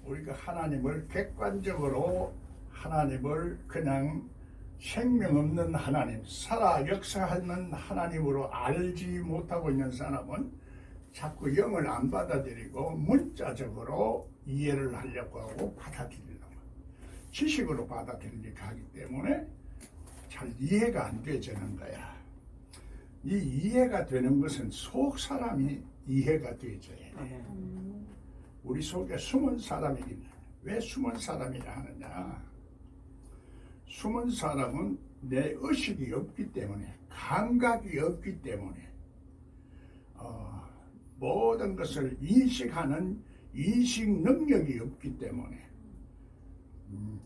우리가 하나님을 객관적으로 하나님을 그냥 생명 없는 하나님, 살아 역사하는 하나님으로 알지 못하고 있는 사람은 자꾸 영을 안 받아들이고 문자적으로 이해를 하려고 하고 받아들이려고 지식으로 받아들이려고 하기 때문에 잘 이해가 안 되지는 거야. 이 이해가 되는 것은 속 사람이 이해가 되져야 돼. 우리 속에 숨은 사람이긴 해. 왜 숨은 사람이라 하느냐? 숨은 사람은 내 의식이 없기 때문에, 감각이 없기 때문에 모든 것을 인식하는 인식 능력이 없기 때문에,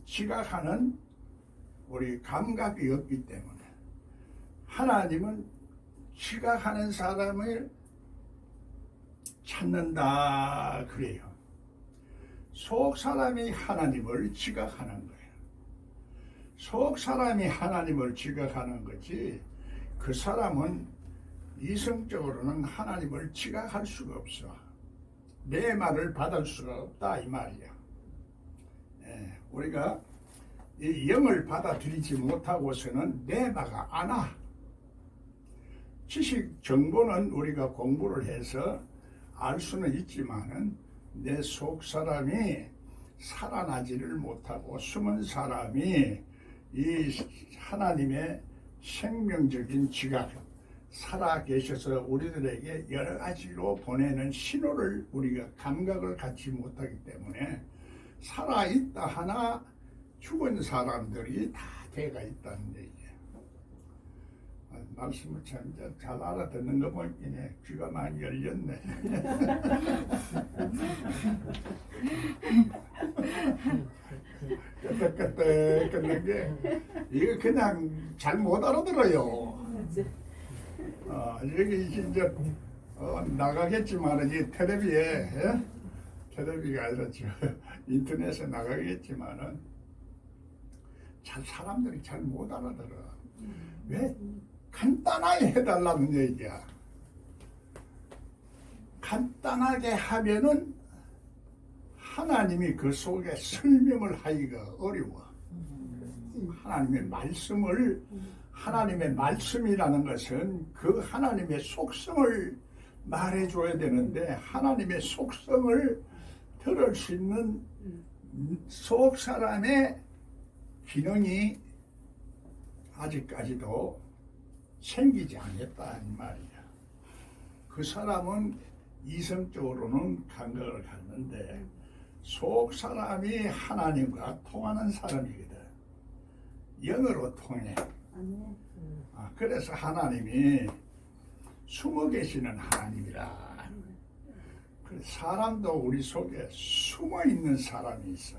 지각하는 우리 감각이 없기 때문에, 하나님은 지각하는 사람을 찾는다 그래요. 속 사람이 하나님을 지각하는 거예요. 속 사람이 하나님을 지각하는 거지, 그 사람은 이성적으로는 하나님을 지각할 수가 없어. 내 말을 받을 수가 없다 이 말이야. 우리가 이 영을 받아들이지 못하고서는 내마가 안 와. 지식 정보는 우리가 공부를 해서 알 수는 있지만은 내 속 사람이 살아나지를 못하고 숨은 사람이 이 하나님의 생명적인 지각, 살아 계셔서 우리들에게 여러 가지로 보내는 신호를 우리가 감각을 갖지 못하기 때문에 살아있다 하나 죽은 사람들이 다 돼가 있다는 얘기예요. 말씀을 참 잘 알아듣는 거 보이네. 귀가 많이 열렸네. 끄떡끄떡 끊는 게 이거 그냥 잘 못 알아들어요. 여기 이제 나가겠지만 이 텔레비에 텔레비가 아니라 인터넷에 나가겠지만은 잘 사람들이 잘 못 알아들어. 왜? 간단하게 해달라는 얘기야. 간단하게 하면은 하나님이 그 속에 설명을 하기가 어려워. 하나님의 말씀을, 하나님의 말씀이라는 것은 그 하나님의 속성을 말해줘야 되는데, 하나님의 속성을 들을 수 있는 속 사람의 기능이 아직까지도 생기지 않았다 이 말이야. 그 사람은 이성적으로는 감각을 갖는데 속 사람이 하나님과 통하는 사람이거든. 영으로 통해. 그래서 하나님이 숨어 계시는 하나님이라. 사람도 우리 속에 숨어 있는 사람이 있어.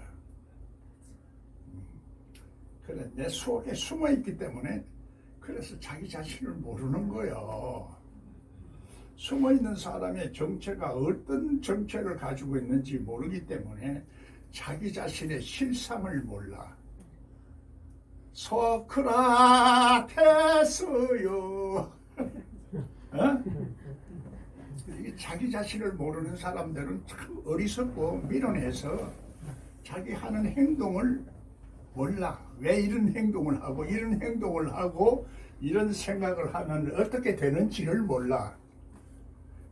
그래, 내 속에 숨어 있기 때문에 그래서 자기 자신을 모르는 거예요. 숨어 있는 사람의 정체가 어떤 정체를 가지고 있는지 모르기 때문에 자기 자신의 실상을 몰라. 소크라테스요. 자기 자신을 모르는 사람들은 참 어리석고 미련해서 자기 하는 행동을 몰라. 왜 이런 행동을 하고 이런 행동을 하고 이런 생각을 하면 어떻게 되는지를 몰라.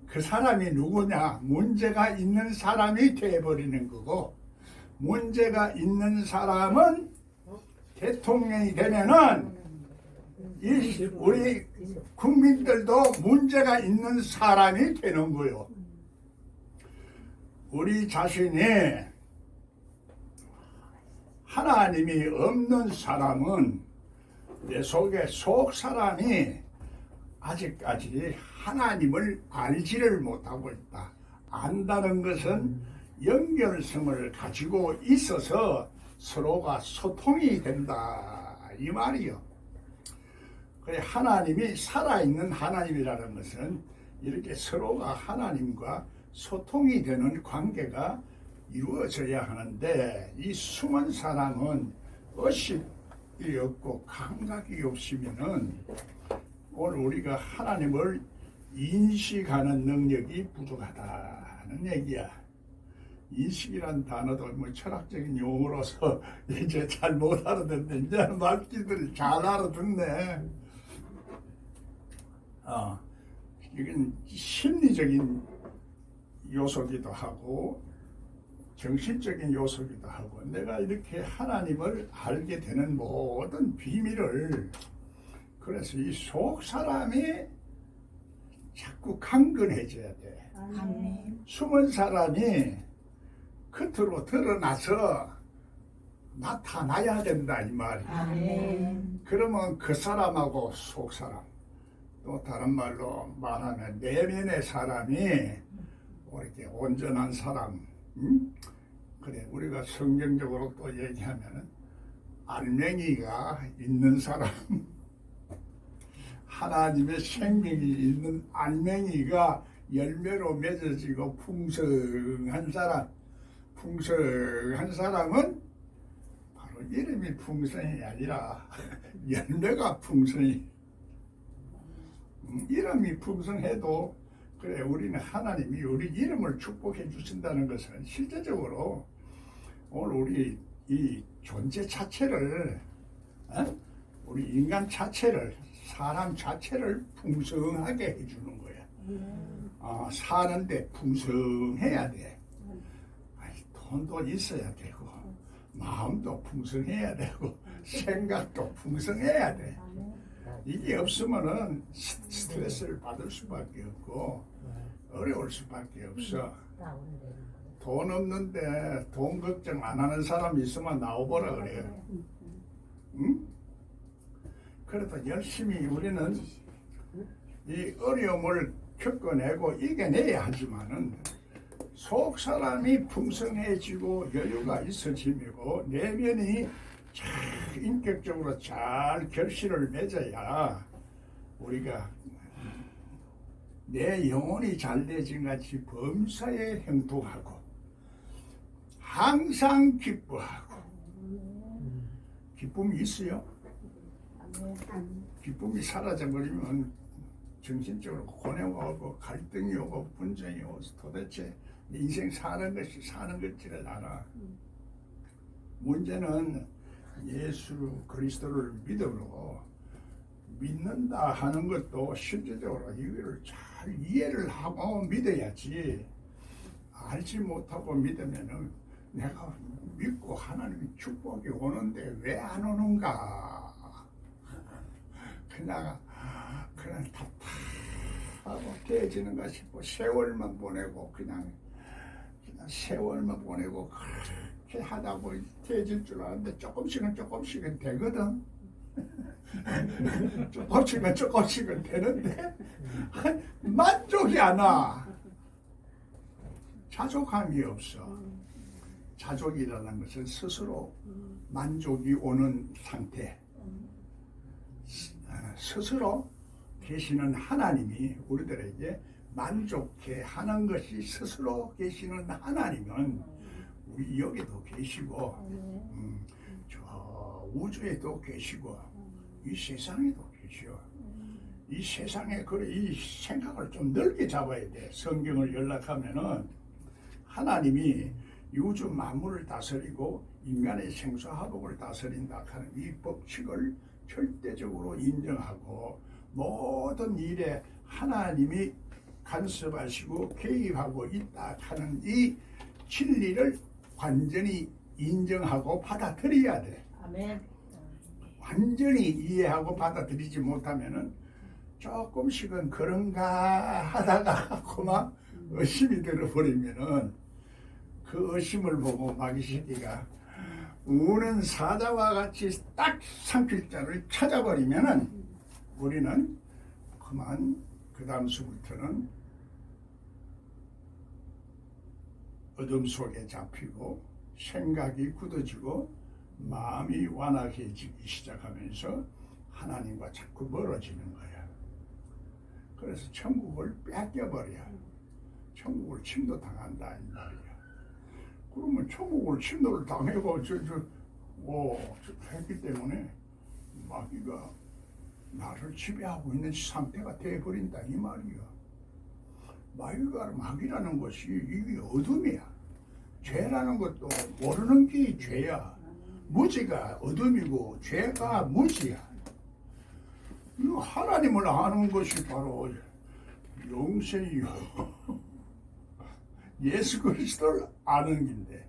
그 사람이 누구냐? 문제가 있는 사람이 돼버리는 거고, 문제가 있는 사람은 대통령이 되면은 우리 국민들도 문제가 있는 사람이 되는 거요. 우리 자신이 하나님이 없는 사람은 내 속에 속 사람이 아직까지 하나님을 알지를 못하고 있다. 안다는 것은 연결성을 가지고 있어서 서로가 소통이 된다 이 말이요. 그래, 하나님이 살아있는 하나님이라는 것은 이렇게 서로가 하나님과 소통이 되는 관계가 이루어져야 하는데, 이 숨은 사람은 의식이 없고 감각이 없으면은 오늘 우리가 하나님을 인식하는 능력이 부족하다는 얘기야. 인식이란 단어도 뭐 철학적인 용어로서 이제 잘 못 알아듣는데 이제는 말귀들이 잘 알아듣네. 이건 심리적인 요소기도 하고 정신적인 요소기도 하고 내가 이렇게 하나님을 알게 되는 모든 비밀을 그래서 이 속 사람이 자꾸 강건해져야 돼. 아멘. 숨은 사람이 겉으로 드러나서 나타나야 된다 이 말이야. 아멘. 그러면 그 사람하고 속 사람 또 다른 말로 말하면 내면의 사람이 이렇게 온전한 사람. 그래 우리가 성경적으로 또 얘기하면은 알맹이가 있는 사람. 하나님의 생명이 있는 알맹이가 열매로 맺어지고 풍성한 사람은 바로 이름이 풍성이 아니라 열매가 풍성이. 이름이 풍성해도 그래 우리는 하나님이 우리 이름을 축복해 주신다는 것은 실제적으로 오늘 우리 이 존재 자체를 우리 인간 자체를 사람 자체를 풍성하게 해주는 거야. 사는데 풍성해야 돼. 돈도 있어야 되고 마음도 풍성해야 되고 생각도 풍성해야 돼. 이게 없으면은 스트레스를 받을 수밖에 없고 어려울 수밖에 없어. 돈 없는데 돈 걱정 안 하는 사람이 있으면 나오보라 그래요. 응? 그래도 열심히 우리는 이 어려움을 겪어내고 이겨내야 하지만은 속 사람이 풍성해지고 여유가 있어지고 내면이 잘 인격적으로 잘 결실을 맺어야 우리가 내 영혼이 잘 되진 같이 범사에 행동하고 항상 기뻐하고. 기쁨이 있어요? 기쁨이 사라져버리면 정신적으로 고뇌가 오고 갈등이 오고 분쟁이 오고 도대체 인생 사는 것이 사는 것지를 않아. 문제는 예수 그리스도를 믿음으로 믿는다 하는 것도 실제적으로 이거를 잘 이해를 하고 믿어야지. 알지 못하고 믿으면은 내가 믿고 하나님의 축복이 오는데 왜 안 오는가? 그냥 답답하고 깨지는 가 싶고 세월만 보내고 그냥 세월만 보내고 그렇게 하다 보니 깨질 줄 알았는데 조금씩은 되거든. 조금씩은 되는데 만족이 안 와. 자족함이 없어. 자족이라는 것은 스스로 만족이 오는 상태. 스스로 계시는 하나님이 우리들에게 만족해 하는 것이 스스로 계시는 하나님은 우리 여기도 계시고 저 우주에도 계시고 이 세상에도 계시오. 이 세상에 그래 이 생각을 좀 넓게 잡아야 돼. 성경을 연락하면은 하나님이 우주 만물을 다스리고 인간의 생사화복을 다스린다 하는 이 법칙을 절대적으로 인정하고 모든 일에 하나님이 간섭하시고 개입하고 있다 하는 이 진리를 완전히 인정하고 받아들여야 돼. 아멘. 완전히 이해하고 받아들이지 못하면은 조금씩은 그런가 하다가 그만 의심이 들어버리면은 그 의심을 보고 마귀 새끼가 우는 사자와 같이 딱 상필자를 찾아버리면은 우리는 그만 그 다음서부터는 어둠 속에 잡히고 생각이 굳어지고 마음이 완악해지기 시작하면서 하나님과 자꾸 멀어지는 거야. 그래서 천국을 뺏겨버려. 천국을 침도당한다 이 말이야. 그러면 천국을 침도를 당하고 했기 때문에 마귀가 나를 지배하고 있는 상태가 되어버린다 이 말이야. 마귀라는 것이 이게 어둠이야. 죄라는 것도 모르는 게 죄야. 무지가 어둠이고 죄가 무지야. 하나님을 아는 것이 바로 영생이요. 예수 그리스도를 아는 건데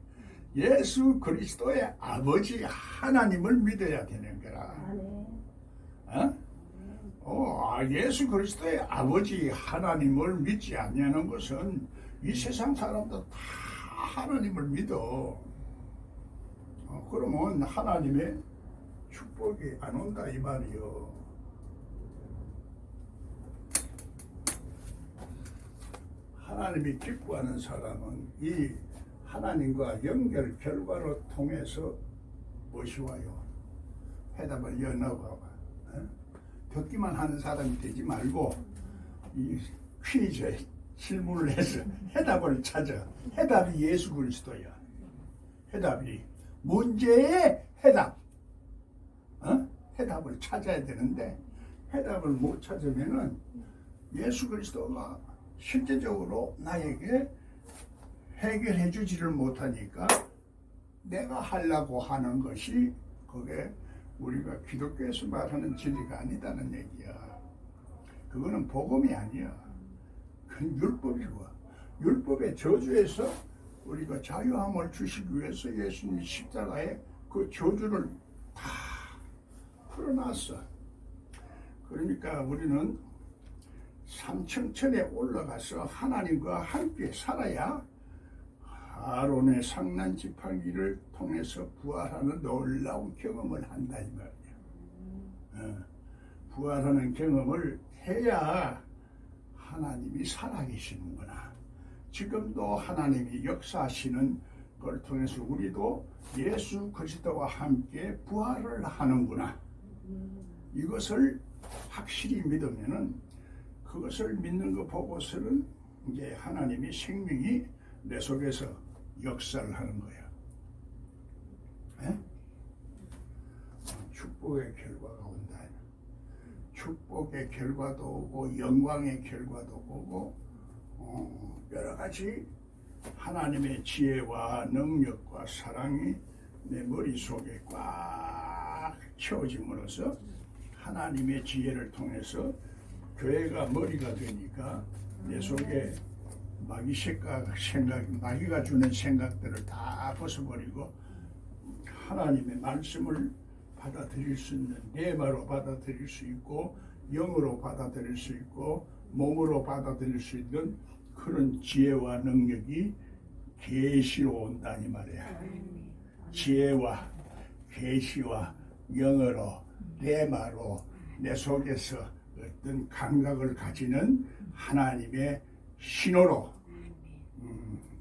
예수 그리스도의 아버지 하나님을 믿어야 되는 거라. 예수 그리스도의 아버지 하나님을 믿지 않냐는 것은 이 세상 사람도 다 하나님을 믿어. 그러면 하나님의 축복이 안 온다 이 말이요. 하나님이 기뻐하는 사람은 이 하나님과 연결 결과로 통해서 무엇이 와요? 해답을 연어봐봐. 듣기만 하는 사람이 되지 말고 이 퀴즈에 질문을 해서 해답을 찾아. 해답이 예수 그리스도야. 해답이 문제의 해답. 해답을 찾아야 되는데 해답을 못 찾으면은 예수 그리스도가 실제적으로 나에게 해결해 주지를 못하니까 내가 하려고 하는 것이 그게 우리가 기독교에서 말하는 진리가 아니다는 얘기야. 그거는 복음이 아니야. 그건 율법이고 율법의 저주에서 우리가 자유함을 주시기 위해서 예수님이 십자가에 그 저주를 다 풀어놨어. 그러니까 우리는 삼층천에 올라가서 하나님과 함께 살아야 아론의 상난 지팡이를 통해서 부활하는 놀라운 경험을 한다 이 말이야. 부활하는 경험을 해야 하나님이 살아계시는구나. 지금도 하나님이 역사하시는 걸 통해서 우리도 예수 그리스도와 함께 부활을 하는구나. 이것을 확실히 믿으면은 그것을 믿는 거 보고서는 이제 하나님이 생명이 내 속에서 역사를 하는 거야. 축복의 결과가 온다. 축복의 결과도 오고 영광의 결과도 오고 여러 가지 하나님의 지혜와 능력과 사랑이 내 머릿속에 꽉 채워짐으로써 하나님의 지혜를 통해서 교회가 머리가 되니까 내 속에 마귀가 주는 생각들을 다 벗어버리고 하나님의 말씀을 받아들일 수 있는 내마로 받아들일 수 있고 영으로 받아들일 수 있고 몸으로 받아들일 수 있는 그런 지혜와 능력이 계시로 온다 이 말이야. 지혜와 계시와 영으로 내마로 내 속에서 어떤 감각을 가지는 하나님의 신호로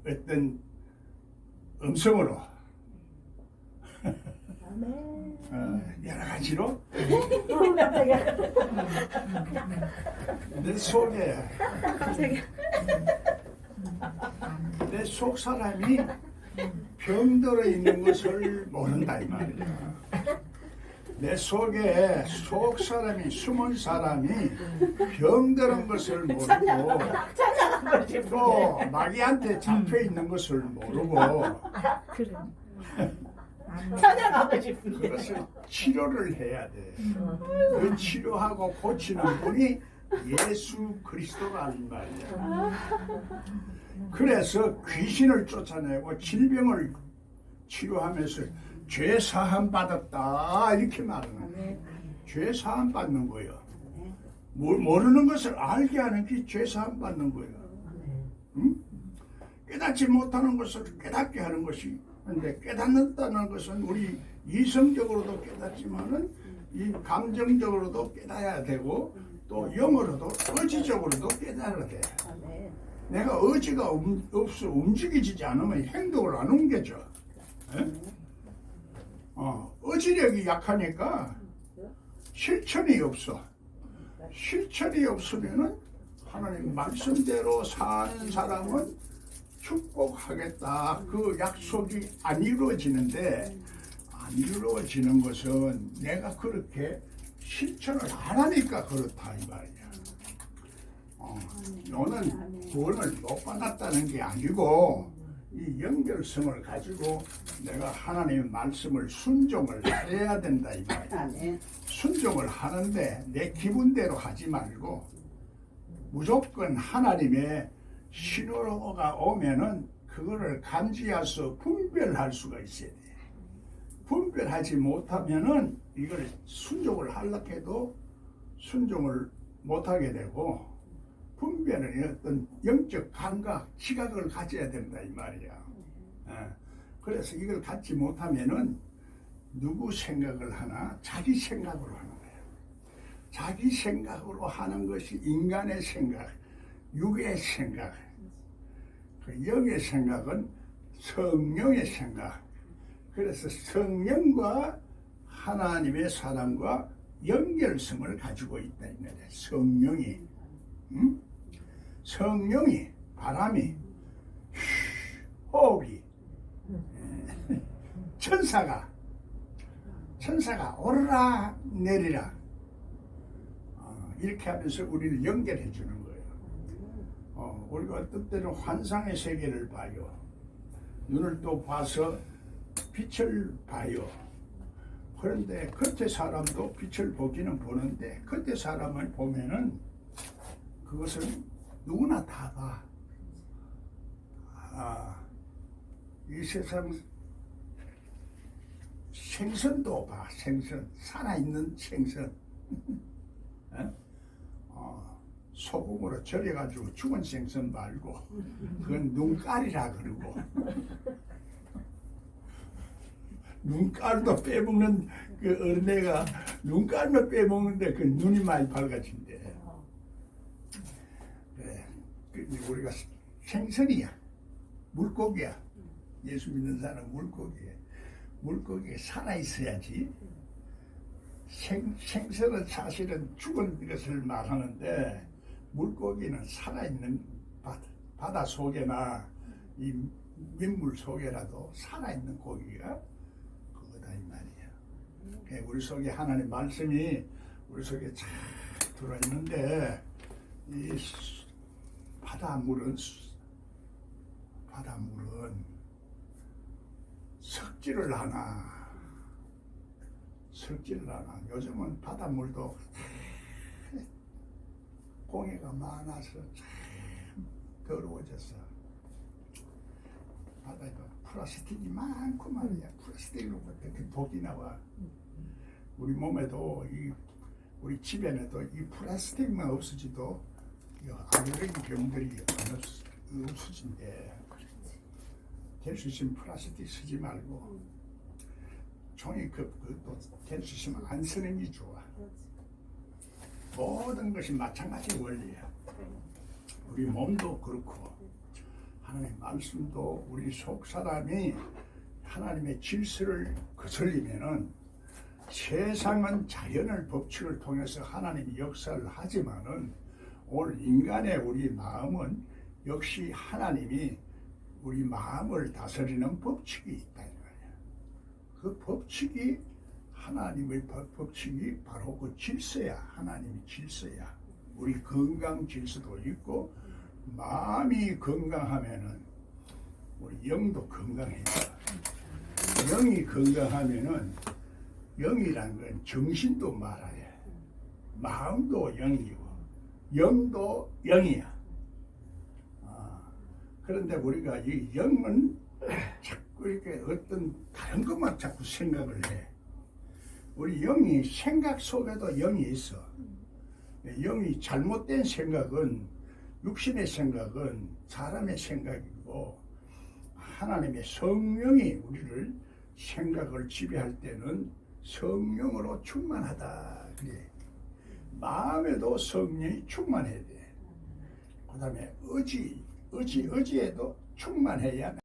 어떤 음성으로 여러 가지로 내 속에 내 속 사람이 병들어 있는 것을 모른다 이 말이야. 내 속에 속 사람이 숨은 사람이 병들은 것을 모르고 또 마귀한테 잡혀 있는 것을 모르고 찬양하고 싶은데 그것을 치료를 해야 돼. 그 치료하고 고치는 분이 예수 그리스도가 아닌 말이야. 그래서 귀신을 쫓아내고 질병을 치료하면서 죄 사함 받았다 이렇게 말하는 거예요. 죄 사함 받는 거예요. 모르는 것을 알게 하는 게 죄 사함 받는 거예요. 응? 깨닫지 못하는 것을 깨닫게 하는 것이 근데 깨닫는다는 것은 우리 이성적으로도 깨닫지만은 이 감정적으로도 깨달아야 되고 또 영어로도 의지적으로도 깨달아야 돼. 내가 의지가 없어 움직이지 않으면 행동을 안 옮겨져. 의지력이 약하니까 실천이 없어. 실천이 없으면은 하나님 말씀대로 사는 사람은 축복하겠다. 그 약속이 안 이루어지는데 안 이루어지는 것은 내가 그렇게 실천을 안 하니까 그렇다 이 말이야. 너는 구원을 못 받았다는 게 아니고 이 연결성을 가지고 내가 하나님의 말씀을 순종을 해야 된다 이 말이야. 아멘. 순종을 하는데 내 기분대로 하지 말고 무조건 하나님의 신호가 오면은 그거를 감지해서 분별할 수가 있어야 돼. 분별하지 못하면은 이걸 순종을 하려고 해도 순종을 못하게 되고, 분별은 어떤 영적 감각, 지각을 가져야 된다 이 말이야. 그래서 이걸 갖지 못하면은 누구 생각을 하나? 자기 생각으로 하는 거야. 자기 생각으로 하는 것이 인간의 생각, 육의 생각. 그 영의 생각은 성령의 생각. 그래서 성령과 하나님의 사람과 연결성을 가지고 있다 이 말이야. 성령이, 성령이, 바람이, 호흡이, 천사가 오르라 내리라, 이렇게 하면서 우리를 연결해 주는 거예요. 우리가 어떤 때는 환상의 세계를 봐요. 눈을 또 봐서 빛을 봐요. 그런데 겉에 사람도 빛을 보기는 보는데, 겉에 사람을 보면은 그것은 누구나 다 봐. 이 세상 생선도 봐. 생선, 살아있는 생선. 소금으로 절여가지고 죽은 생선 말고 그건 눈깔이라 그러고, 눈깔도 빼먹는 그 어린애가 눈깔만 빼먹는데 그 눈이 많이 밝아진대. 그래. 우리가 생선이야. 물고기야. 예수 믿는 사람은 물고기야. 물고기가 살아있어야지. 생선은 사실은 죽은 것을 말하는데, 물고기는 살아있는 바다 속에나 이 민물 속에라도 살아있는 고기가 그거다 이 말이야. 우리 속에 하나님 말씀이 우리 속에 잘 들어있는데, 이 바닷물은 섞지를 않아. 요즘은 바닷물도 공해가 많아서 참 더러워졌어. 바다에 플라스틱이 많고 말이야. 플라스틱으로부터 이렇게 독이 나와. 우리 몸에도 우리 집에도 이 플라스틱만 없어지도 알레르기 병들이 없어진대. 될 수 있으면 플라스틱 쓰지 말고 종이컵도 될 수 있으면 안 쓰는 게 좋아. 모든 것이 마찬가지 원리야. 우리 몸도 그렇고 하나님의 말씀도 우리 속 사람이 하나님의 질서를 거슬리면은, 세상은 자연의 법칙을 통해서 하나님이 역사를 하지만은 오늘 인간의 우리 마음은 역시 하나님이 우리 마음을 다스리는 법칙이 있다 이 말이야. 그 법칙이 하나님의 법칙이 바로 그 질서야. 하나님의 질서야. 우리 건강 질서도 있고, 마음이 건강하면은 우리 영도 건강해져. 영이 건강하면은, 영이란 건 정신도 말아야, 마음도 영이고 영도 영이야. 그런데 우리가 이 영은 자꾸 이렇게 어떤 다른 것만 자꾸 생각을 해. 우리 영이 생각 속에도 영이 있어. 영이 잘못된 생각은, 육신의 생각은 사람의 생각이고, 하나님의 성령이 우리를 생각을 지배할 때는 성령으로 충만하다 그래. 마음에도 성령이 충만해야 돼. 그 다음에 의지에도 충만해야